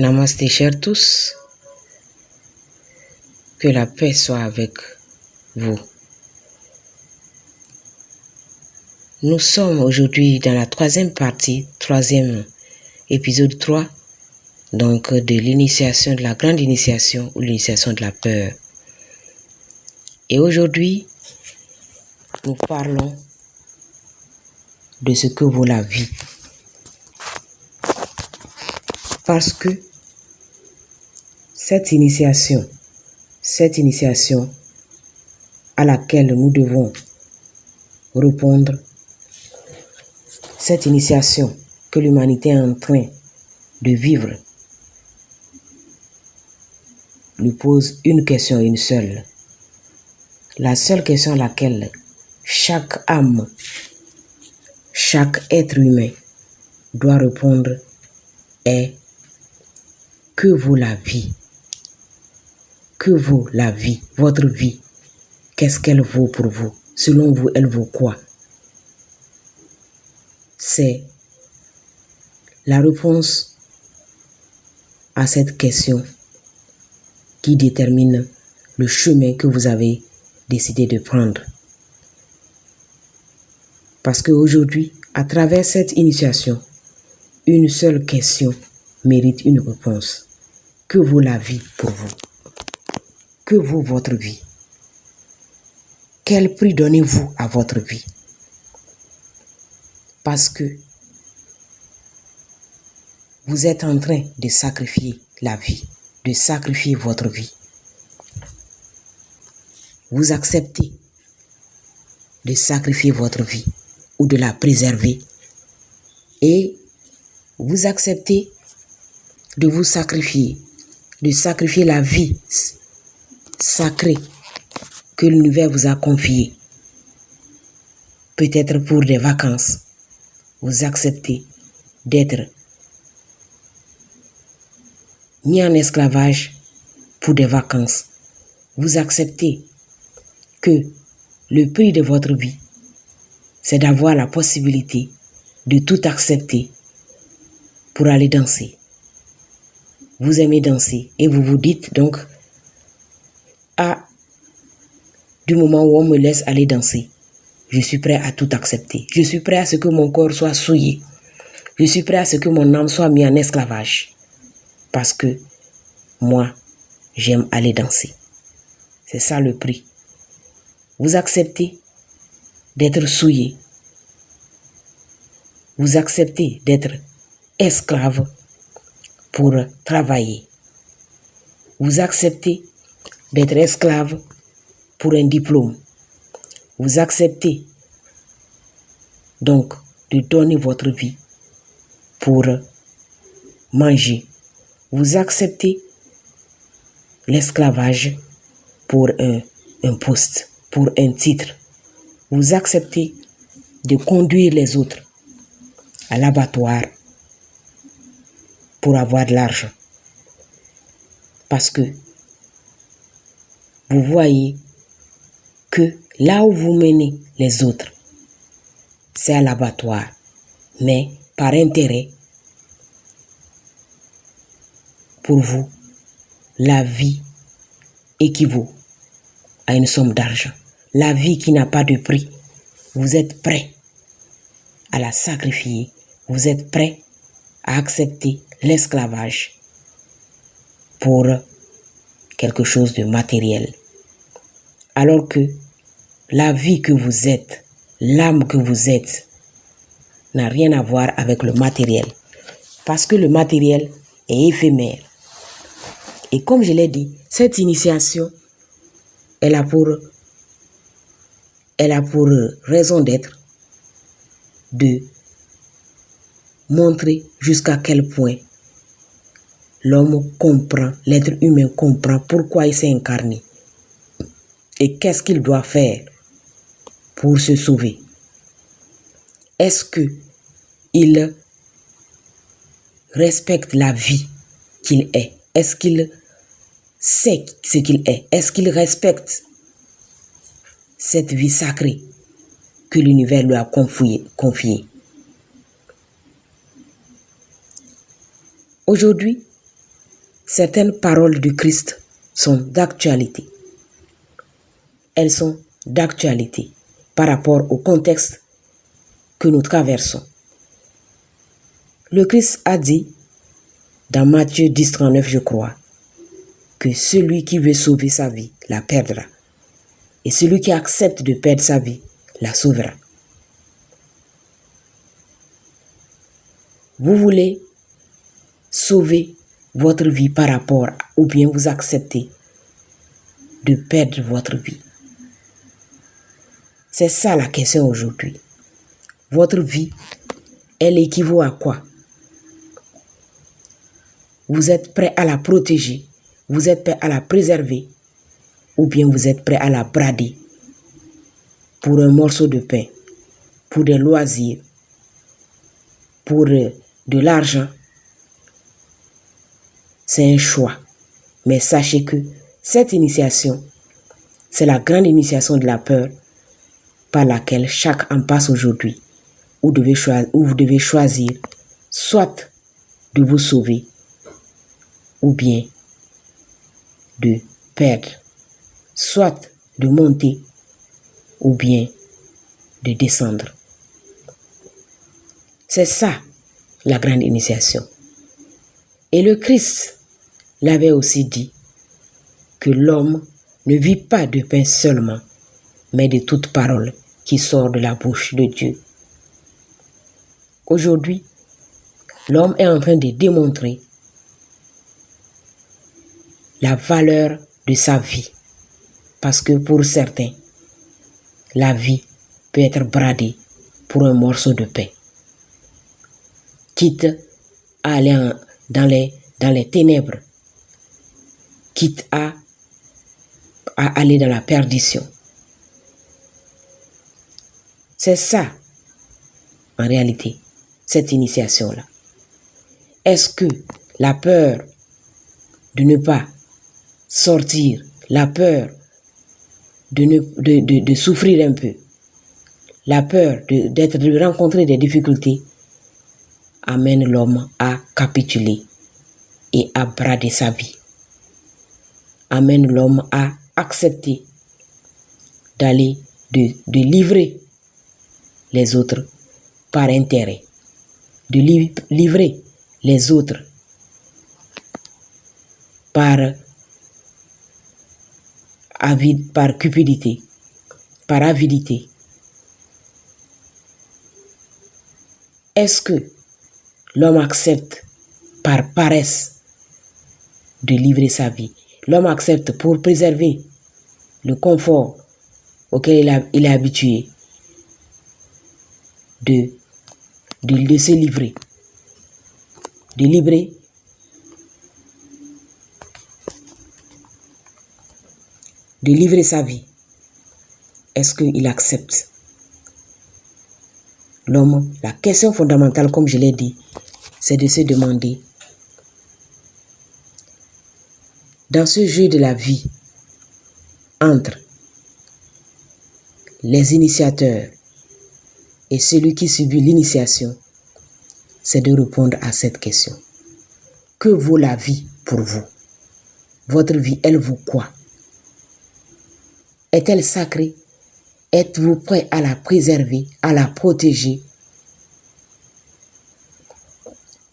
Namasté, chers tous. Que la paix soit avec vous. Nous sommes aujourd'hui dans la troisième partie, troisième épisode 3, donc de l'initiation, de la grande initiation ou l'initiation de la peur. Et aujourd'hui, nous parlons de ce que vaut la vie. Parce que cette initiation à laquelle nous devons répondre, cette initiation que l'humanité est en train de vivre, nous pose une question, une seule. La seule question à laquelle chaque âme, chaque être humain doit répondre est: que vaut la vie? Que vaut la vie? Votre vie, qu'est-ce qu'elle vaut pour vous? Selon vous, elle vaut quoi? C'est la réponse à cette question qui détermine le chemin que vous avez décidé de prendre. Parce qu'aujourd'hui, à travers cette initiation, une seule question mérite une réponse. Que vaut la vie pour vous? Que vaut votre vie? Quel prix donnez-vous à votre vie? Parce que vous êtes en train de sacrifier la vie, de sacrifier votre vie. Vous acceptez de sacrifier votre vie ou de la préserver et vous acceptez de vous sacrifier, de sacrifier la vie sacrée que l'univers vous a confiée. Peut-être pour des vacances, vous acceptez d'être mis en esclavage pour des vacances. Vous acceptez que le prix de votre vie, c'est d'avoir la possibilité de tout accepter pour aller danser. Vous aimez danser et vous vous dites donc: ah, du moment où on me laisse aller danser, je suis prêt à tout accepter. Je suis prêt à ce que mon corps soit souillé. Je suis prêt à ce que mon âme soit mise en esclavage. Parce que moi, j'aime aller danser. C'est ça le prix. Vous acceptez d'être souillé. Vous acceptez d'être esclave pour travailler. Vous acceptez d'être esclave pour un diplôme. Vous acceptez donc de donner votre vie pour manger. Vous acceptez l'esclavage pour un poste, pour un titre. Vous acceptez de conduire les autres à l'abattoir pour avoir de l'argent. Parce que vous voyez que là où vous menez les autres, c'est à l'abattoir. Mais par intérêt, pour vous, la vie équivaut à une somme d'argent. La vie qui n'a pas de prix, vous êtes prêt à la sacrifier. Vous êtes prêt à accepter l'esclavage pour quelque chose de matériel. Alors que la vie que vous êtes, l'âme que vous êtes, n'a rien à voir avec le matériel. Parce que le matériel est éphémère. Et comme je l'ai dit, cette initiation, elle a pour raison d'être de montrer jusqu'à quel point l'homme comprend, l'être humain comprend pourquoi il s'est incarné et qu'est-ce qu'il doit faire pour se sauver. Est-ce qu'il respecte la vie qu'il est? Est-ce qu'il sait ce qu'il est? Est-ce qu'il respecte cette vie sacrée que l'univers lui a confiée? Aujourd'hui, certaines paroles du Christ sont d'actualité. Elles sont d'actualité par rapport au contexte que nous traversons. Le Christ a dit, dans Matthieu 10, 39, je crois, que celui qui veut sauver sa vie la perdra. Et celui qui accepte de perdre sa vie la sauvera. Vous voulez sauver votre vie par rapport ou bien vous acceptez de perdre votre vie. C'est ça la question aujourd'hui. Votre vie, elle équivaut à quoi? Vous êtes prêt à la protéger, vous êtes prêt à la préserver, ou bien vous êtes prêt à la brader pour un morceau de pain, pour des loisirs, pour de l'argent. C'est un choix. Mais sachez que cette initiation, c'est la grande initiation de la peur par laquelle chacun passe aujourd'hui, où vous devez choisir soit de vous sauver ou bien de perdre, soit de monter ou bien de descendre. C'est ça la grande initiation. Et le Christ l'avait aussi dit que l'homme ne vit pas de pain seulement, mais de toute parole qui sort de la bouche de Dieu. Aujourd'hui, l'homme est en train de démontrer la valeur de sa vie. Parce que pour certains, la vie peut être bradée pour un morceau de pain. Quitte à aller dans les ténèbres, quitte à aller dans la perdition. C'est ça, en réalité, cette initiation-là. Est-ce que la peur de ne pas sortir, la peur de souffrir un peu, la peur de rencontrer des difficultés amène l'homme à capituler et à brader sa vie, amène l'homme à accepter d'aller, de livrer les autres par intérêt, de livrer les autres par cupidité, par avidité. Est-ce que l'homme accepte par paresse de livrer sa vie? L'homme accepte pour préserver le confort auquel il est habitué de se livrer, de livrer sa vie. Est-ce qu'il accepte? L'homme, la question fondamentale, comme je l'ai dit, c'est de se demander, dans ce jeu de la vie, entre les initiateurs et celui qui subit l'initiation, c'est de répondre à cette question. Que vaut la vie pour vous? Votre vie, elle vaut quoi? Est-elle sacrée? Êtes-vous prêt à la préserver, à la protéger?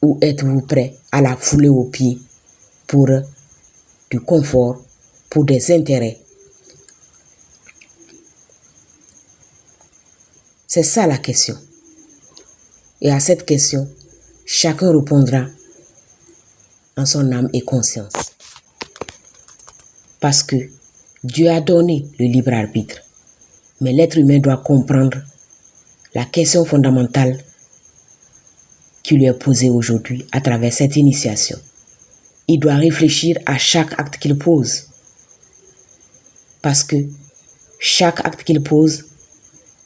Ou êtes-vous prêt à la fouler aux pieds pour du confort, pour des intérêts? C'est ça la question. Et à cette question, chacun répondra en son âme et conscience. Parce que Dieu a donné le libre arbitre. Mais l'être humain doit comprendre la question fondamentale qui lui est posée aujourd'hui à travers cette initiation. Il doit réfléchir à chaque acte qu'il pose. Parce que chaque acte qu'il pose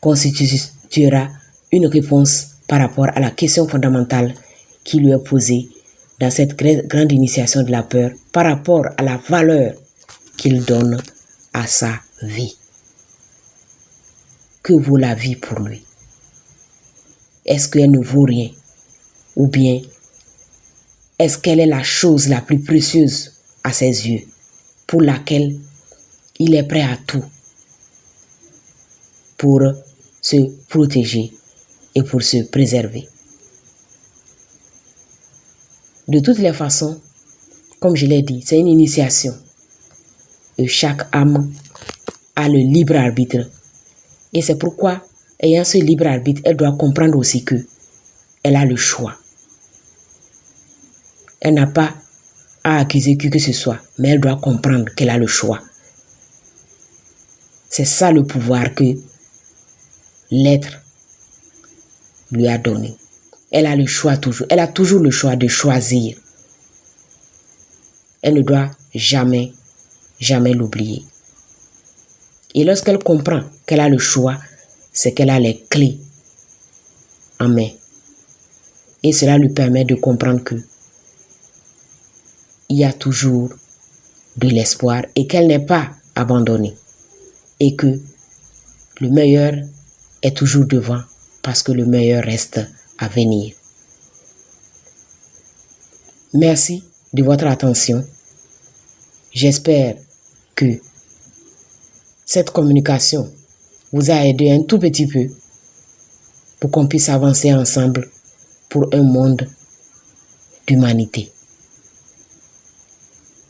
constituera une réponse par rapport à la question fondamentale qui lui est posée dans cette grande initiation de la peur par rapport à la valeur qu'il donne à sa vie. Que vaut la vie pour lui? Est-ce qu'elle ne vaut rien? Ou bien est-ce qu'elle est la chose la plus précieuse à ses yeux, pour laquelle il est prêt à tout pour se protéger et pour se préserver. De toutes les façons, comme je l'ai dit, c'est une initiation. Et chaque âme a le libre arbitre. Et c'est pourquoi, ayant ce libre arbitre, elle doit comprendre aussi que elle a le choix. Elle n'a pas à accuser qui que ce soit, mais elle doit comprendre qu'elle a le choix. C'est ça le pouvoir que l'être lui a donné. Elle a le choix toujours. Elle a toujours le choix de choisir. Elle ne doit jamais, jamais l'oublier. Et lorsqu'elle comprend qu'elle a le choix, c'est qu'elle a les clés en main. Et cela lui permet de comprendre que il y a toujours de l'espoir et qu'elle n'est pas abandonnée. Et que le meilleur est toujours devant parce que le meilleur reste à venir. Merci de votre attention. J'espère que cette communication vous a aidé un tout petit peu pour qu'on puisse avancer ensemble pour un monde d'humanité.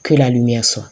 Que la lumière soit.